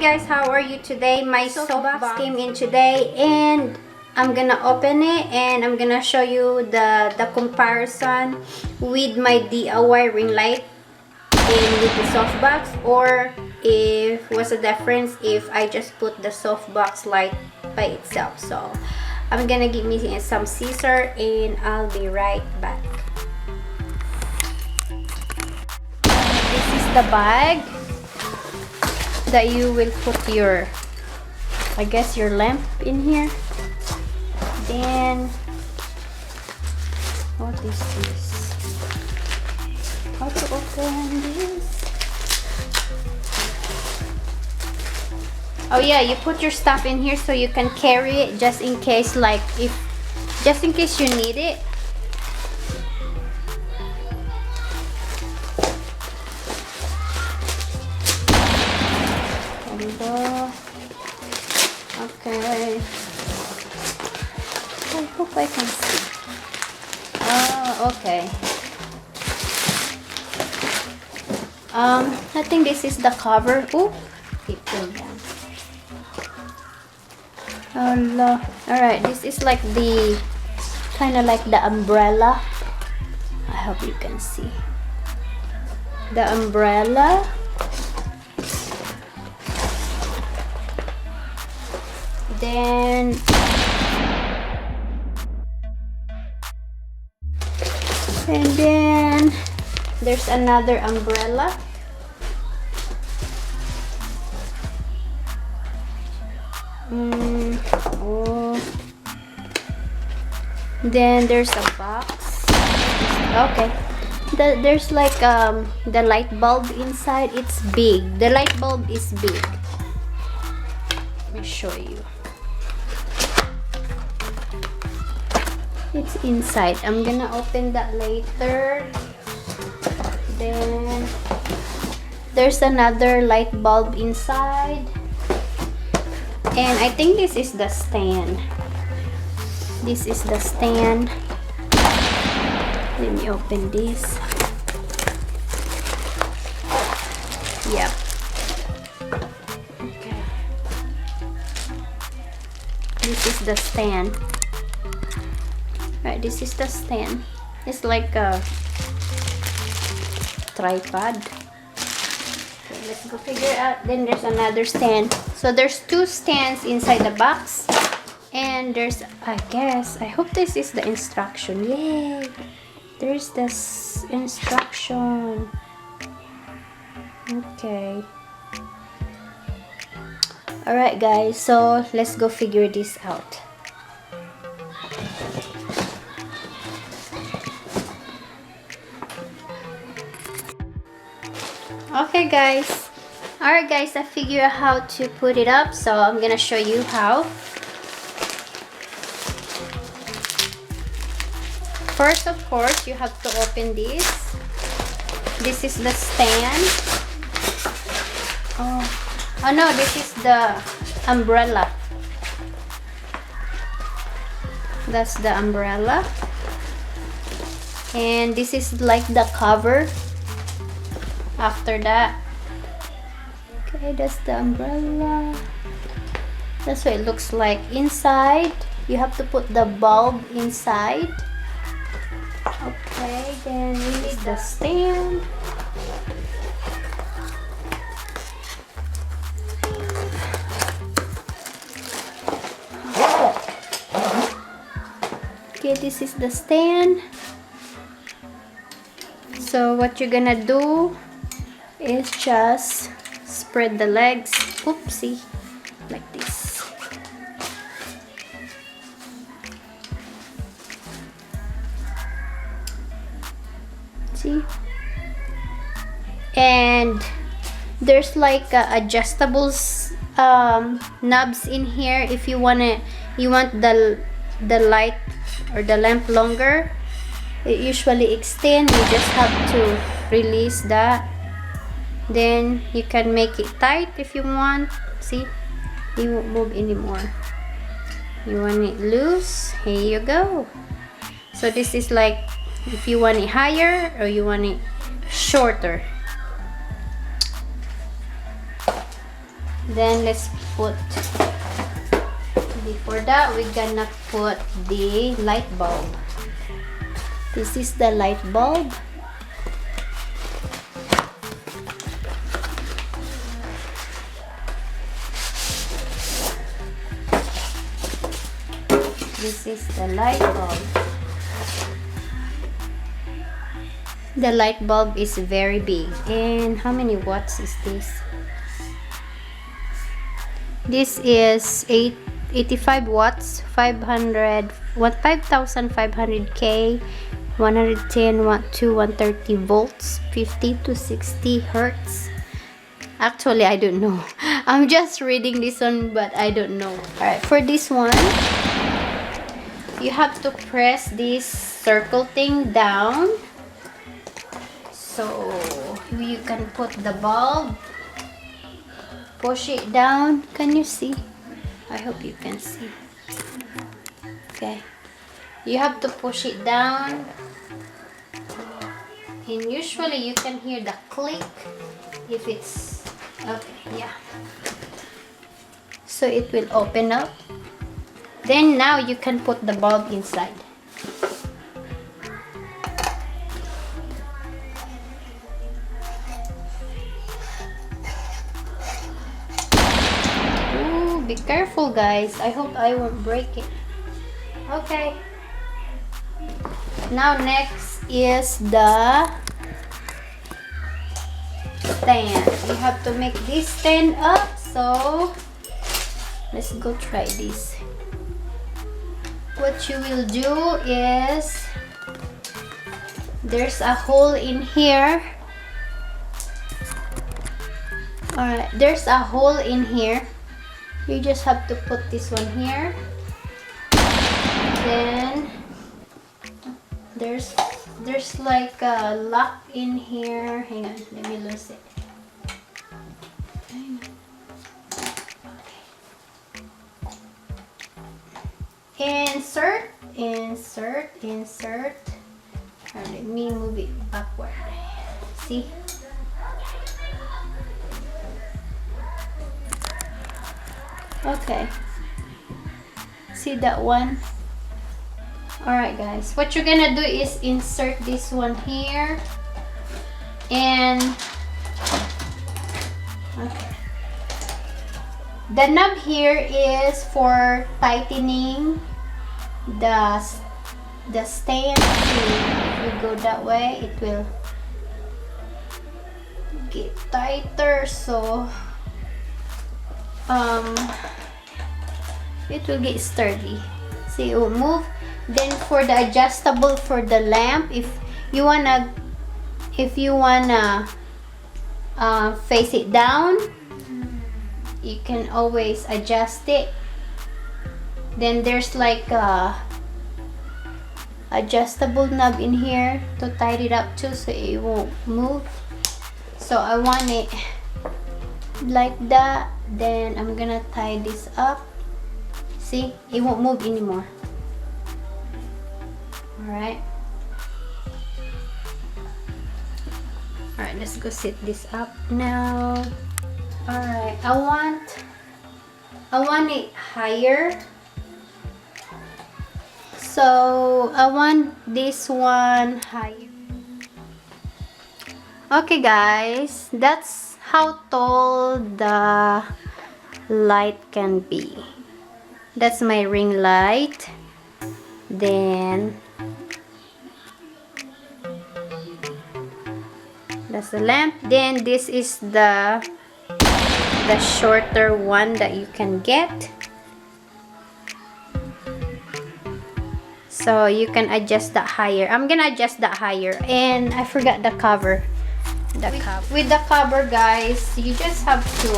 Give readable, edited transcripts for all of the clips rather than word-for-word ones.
guys, how are you today? My softbox came in today and I'm gonna open it and I'm gonna show you the comparison with my DIY ring light and with the softbox, or if what's the difference if I just put the softbox light by itself. So I'm gonna give me some scissors and I'll be right back. This is the bag that you will put your, I guess, your lamp in here. Then what is this? How to open this? Oh yeah, you put your stuff in here so you can carry it just in case, like just in case you need it. Okay. I hope I can see. Oh, okay. I think this is the cover. Oop, it pulled down. Allah. Alright, this is like the kind of like the umbrella. I hope you can see the umbrella. Then there's another umbrella. Then there's a box. Okay. There's like the light bulb inside. It's big. The light bulb is big. Let me show you. It's inside. I'm gonna open that later. Then there's another light bulb inside. And I think this is the stand. This is the stand. Let me open this. Yep. Okay. This is the stand. Right, this is the stand. It's like a tripod. Okay, let's go figure out. Then there's another stand. So there's two stands inside the box. And there's, I guess, I hope this is the instruction. Yay! There's this instruction. Okay. Alright guys, so let's go figure this out. Okay guys. Alright guys, I figured out how to put it up, so I'm gonna show you how. First, of course, you have to open this. This is the stand. Oh no, this is the umbrella. That's the umbrella. And this is like the cover. After that, okay, that's the umbrella. That's what it looks like inside. You have to put the bulb inside. Okay, then we need the stand. Okay, this is the stand. So what you're gonna do is just spread the legs, oopsie, like this. See? And there's like adjustables knobs in here if you want the light or the lamp longer. It usually extend. You just have to release that. Then you can make it tight if you want. See, it won't move anymore. You want it loose, here you go. So this is like if you want it higher or you want it shorter. Then let's put, before that we're gonna put the light bulb. This is the light bulb. This is the light bulb. The light bulb is very big. And how many watts is this? This is 85 watts, 5500K, 110 to 130 volts, 50 to 60 hertz. Actually, I don't know. I'm just reading this one, but I don't know. Alright, for this one, you have to press this circle thing down. So you can put the bulb, push it down. Can you see? I hope you can see. Okay, you have to push it down, and usually you can hear the click if it's okay. Yeah, so it will open up. Then now you can put the bulb inside. Be careful, guys. I hope I won't break it. Okay. Now next is the stand. You have to make this stand up. So let's go try this. What you will do is, there's a hole in here. Alright, there's a hole in here. You just have to put this one here. Then there's like a lock in here. Hang on, let me lose it. Insert. Right, let me move it backward. See? Okay, see that one? Alright guys, what you're gonna do is insert this one here, and okay, the knob here is for tightening the stand. If you go that way, it will get tighter, so it will get sturdy. See, it will move. Then for the adjustable for the lamp, if you wanna face it down, you can always adjust it. Then there's like a adjustable knob in here to tighten it up too, so it won't move. So I want it like that. Then I'm gonna tie this up. See, it won't move anymore. Alright, let's go set this up now. Alright, I want it higher, so I want this one higher. Okay guys, that's how tall the light can be. That's my ring light. Then that's the lamp. Then this is the shorter one that you can get. So you can adjust that higher. I'm gonna adjust that higher. And I forgot the cover. With the cover, guys, you just have to,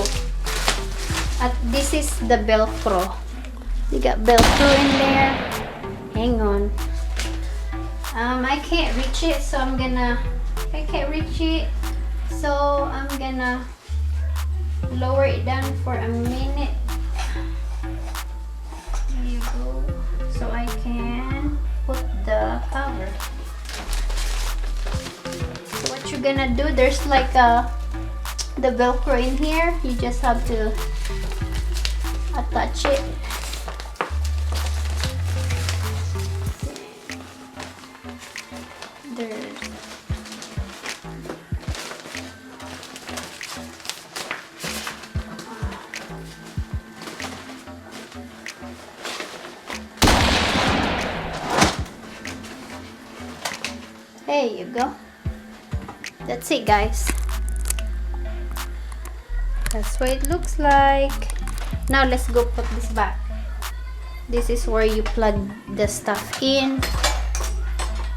this is the Velcro. You got Velcro in there. Hang on. I can't reach it, so I'm gonna lower it down for a minute. There you go. So I can put the cover. So what you're gonna do, there's like the Velcro in here. You just have to touch it. There you go. That's it, guys. That's what it looks like. Now let's go put this back. This is where you plug the stuff in.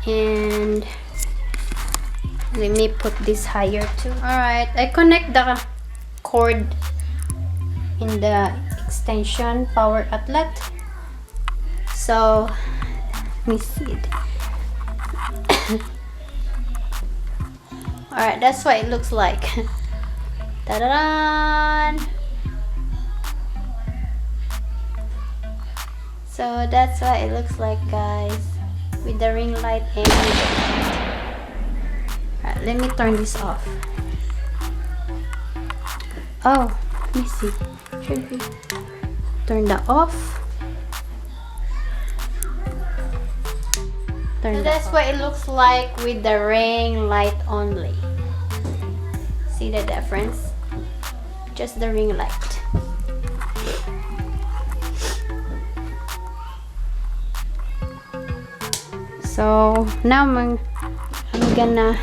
And let me put this higher too. Alright, I connect the cord in the extension power outlet. So let me see it. Alright, that's what it looks like. Ta-da! So that's what it looks like, guys, with the ring light and with the light. Alright, let me turn this off. Oh, let me see. Should we turn that off? So that's what it looks like with the ring light only. See the difference? Just the ring light. So now I'm gonna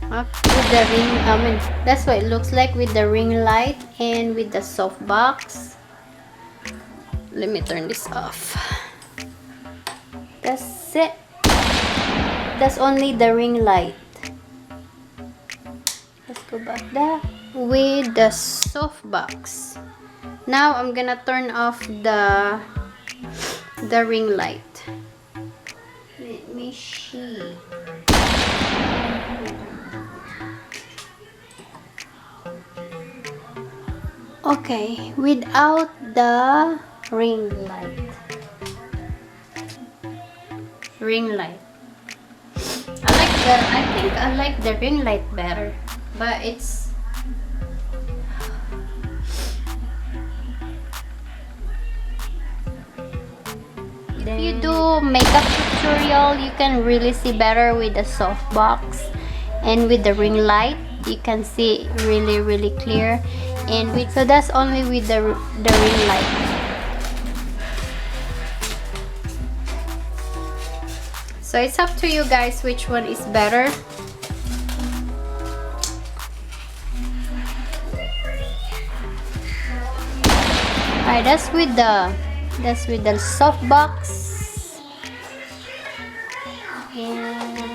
with the ring. That's what it looks like with the ring light and with the softbox. Let me turn this off. That's it. That's only the ring light. Let's go back there with the softbox. Now I'm gonna turn off the ring light. Let me see. Okay, without the ring light. I think I like the ring light better, but it's if you do makeup tutorial, you can really see better with the softbox, and with the ring light you can see really clear. And so that's only with the ring light. So it's up to you guys which one is better. Alright, that's with the softbox. And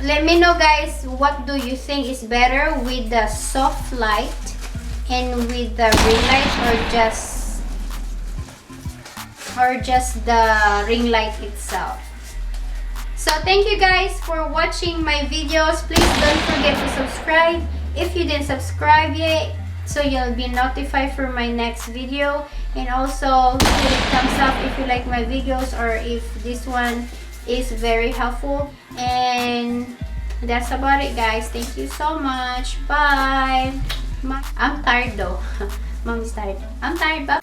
let me know, guys, what do you think is better, with the soft light and with the ring light, or just the ring light itself. So thank you guys for watching my videos. Please don't forget to subscribe if you didn't subscribe yet, so you'll be notified for my next video. And also hit a thumbs up if you like my videos, or if this one is very helpful. And that's about it, guys. Thank you so much. Bye. I'm tired though. Mom is tired. I'm tired. Bye.